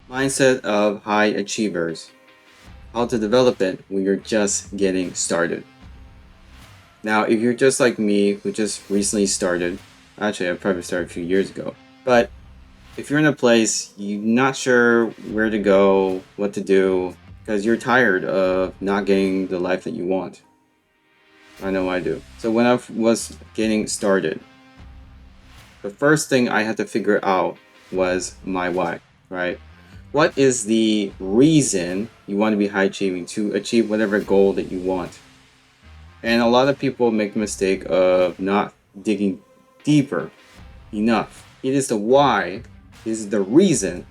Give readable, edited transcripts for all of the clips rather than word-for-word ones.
Mindset of high achievers. How to develop it when you're just getting started. Now, if you're just like me, who just recently started, actually, I probably started a few years ago, but if you're in a place you're not sure where to go, what to do, because you're tired of not getting the life that you want. I know I do. So when I was getting started, the first thing I had to figure out was my why, right? What is the reason you want to be high achieving to achieve whatever goal that you want? And a lot of people make the mistake of not digging deeper enough. It is the why, it is the reason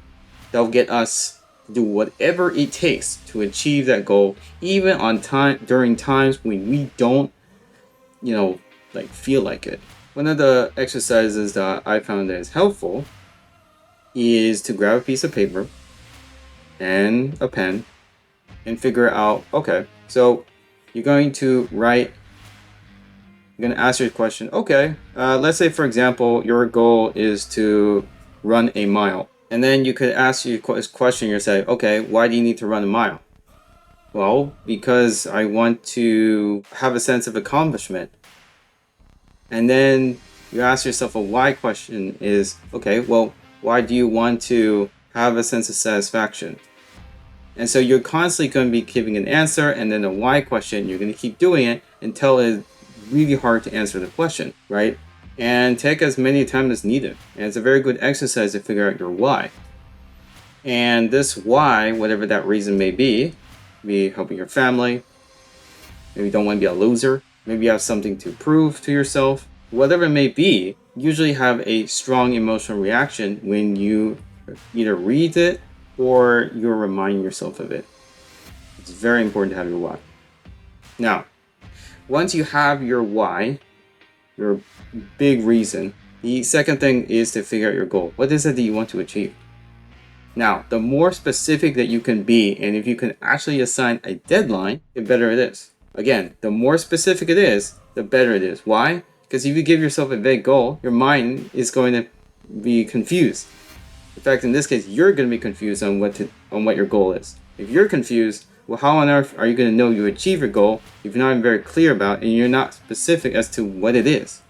that will get us to do whatever it takes to achieve that goal, even on time during times when we don't, feel like it. One of the exercises that I found that is helpful is to grab a piece of paper and a pen and figure out, okay, so you're going to ask your question, okay, let's say, for example, your goal is to run a mile. And then you could ask your question yourself, okay, why do you need to run a mile? Well, because I want to have a sense of accomplishment. And then you ask yourself a why question is, okay, well, why do you want to have a sense of satisfaction? And so you're constantly going to be giving an answer, and then a why question, you're going to keep doing it until it's really hard to answer the question, right? And take as many times as needed. And it's a very good exercise to figure out your why. And this why, whatever that reason may be helping your family, maybe you don't want to be a loser, maybe you have something to prove to yourself, whatever it may be, usually have a strong emotional reaction when you either read it or you're reminding yourself of it. It's very important to have your why. Now, once you have your why, your big reason, the second thing is to figure out your goal. What is it that you want to achieve? Now, the more specific that you can be, and if you can actually assign a deadline, the better it is. Again, the more specific it is, the better it is. Why? Because if you give yourself a vague goal, your mind is going to be confused. In fact, in this case, you're going to be confused on what your goal is. If you're confused, well, how on earth are you going to know you achieve your goal if you're not even very clear about it and you're not specific as to what it is?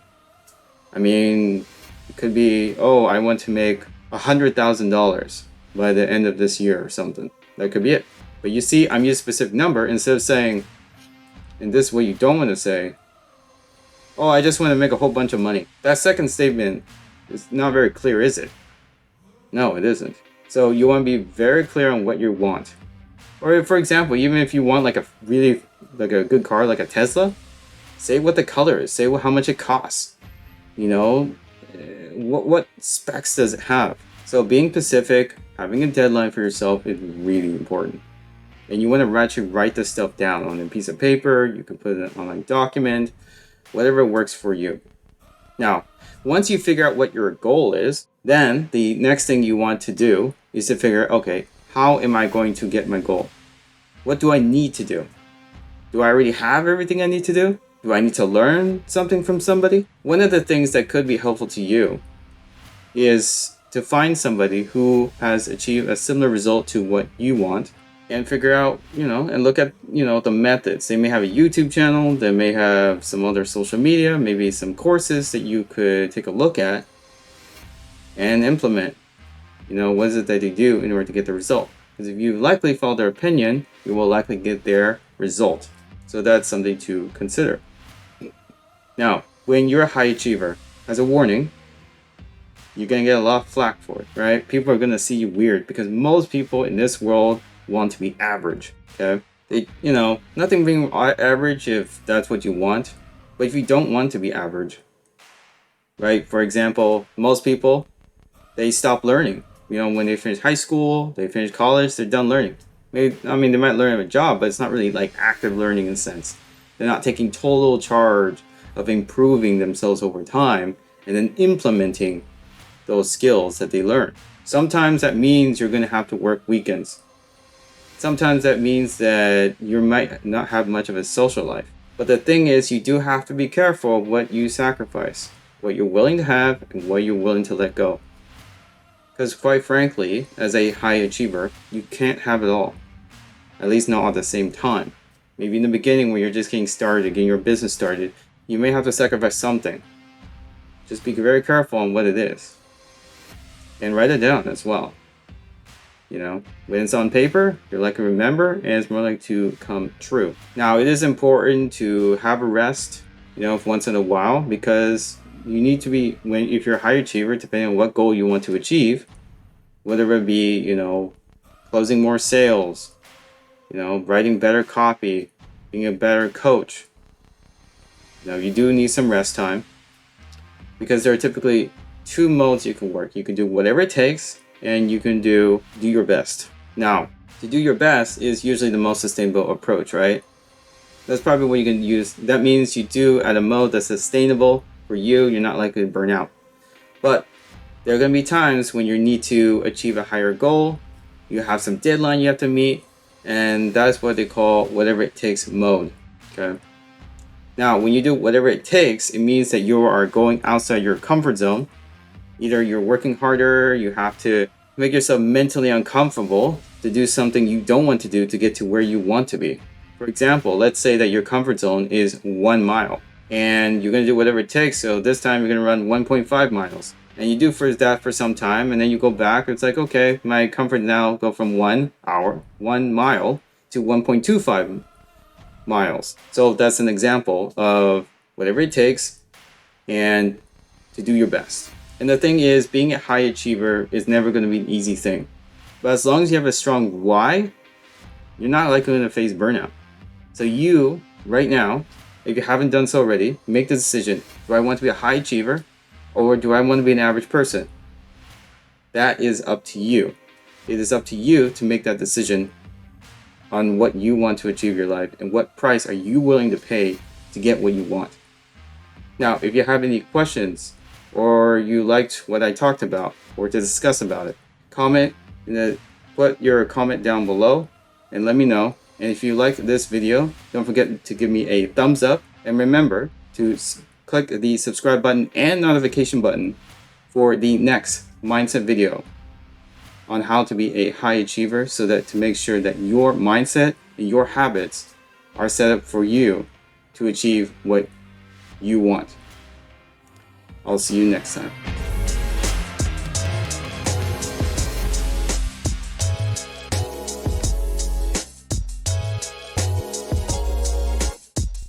I mean, it could be, oh, I want to make $100,000 by the end of this year or something. That could be it. But you see, I'm using a specific number instead of saying, in this way, you don't want to say, oh, I just want to make a whole bunch of money. That second statement is not very clear, is it? No, it isn't. So you want to be very clear on what you want. Or for example, even if you want like a good car, like a Tesla, say what the color is, say how much it costs. What specs does it have? So being specific, having a deadline for yourself is really important. And you want to actually write this stuff down on a piece of paper. You can put it in an online document, whatever works for you. Now, once you figure out what your goal is, then the next thing you want to do is to figure, okay, how am I going to get my goal? What do I need to do? Do I already have everything I need to do? Do I need to learn something from somebody? One of the things that could be helpful to you is to find somebody who has achieved a similar result to what you want and figure out, and look at, the methods. They may have a YouTube channel, they may have some other social media, maybe some courses that you could take a look at and implement. What is it that they do in order to get the result? Because if you likely follow their opinion, you will likely get their result. So that's something to consider. Now, when you're a high achiever, as a warning, you're going to get a lot of flack for it, right? People are going to see you weird because most people in this world want to be average, okay? Nothing being average if that's what you want, but if you don't want to be average, right? For example, most people, they stop learning. When they finish high school, they finish college, they're done learning. They might learn a job, but it's not really like active learning in a sense. They're not taking total charge of improving themselves over time and then implementing those skills that they learn. Sometimes that means you're going to have to work weekends. Sometimes that means that you might not have much of a social life. But the thing is, you do have to be careful of what you sacrifice, what you're willing to have and what you're willing to let go. Because quite frankly, as a high achiever, you can't have it all. At least not at the same time. Maybe in the beginning when you're just getting started, getting your business started, you may have to sacrifice something. Just be very careful on what it is. And write it down as well. You know, when it's on paper, you're likely to remember, and it's more likely to come true. Now, it is important to have a rest, you know, once in a while, because you need to be, if you're a high achiever, depending on what goal you want to achieve, whether it be, you know, closing more sales, you know, writing better copy, being a better coach. You know, you do need some rest time, because there are typically two modes you can work. You can do whatever it takes, and you can do your best. Now, to do your best is usually the most sustainable approach, right? That's probably what you can use. That means you do at a mode that's sustainable for you. You're not likely to burn out. But there are going to be times when you need to achieve a higher goal. You have some deadline you have to meet, and that's what they call whatever it takes mode. Okay. Now, when you do whatever it takes, it means that you are going outside your comfort zone. Either you're working harder, you have to make yourself mentally uncomfortable to do something you don't want to do to get to where you want to be. For example, let's say that your comfort zone is 1 mile and you're going to do whatever it takes. So this time you're going to run 1.5 miles. And you do that for some time, and then you go back. It's like, okay, my comfort now go from 1 mile to 1.25 miles. So that's an example of whatever it takes and to do your best. And the thing is, being a high achiever is never going to be an easy thing. But as long as you have a strong why, you're not likely to face burnout. So you, right now, if you haven't done so already, make the decision. Do I want to be a high achiever, or do I want to be an average person? That is up to you. It is up to you to make that decision on what you want to achieve in your life and what price are you willing to pay to get what you want. Now, if you have any questions, or you liked what I talked about, or to discuss about it, put your comment down below and let me know. And if you liked this video, don't forget to give me a thumbs up, and remember to click the subscribe button and notification button for the next mindset video on how to be a high achiever, so that to make sure that your mindset and your habits are set up for you to achieve what you want. I'll see you next time.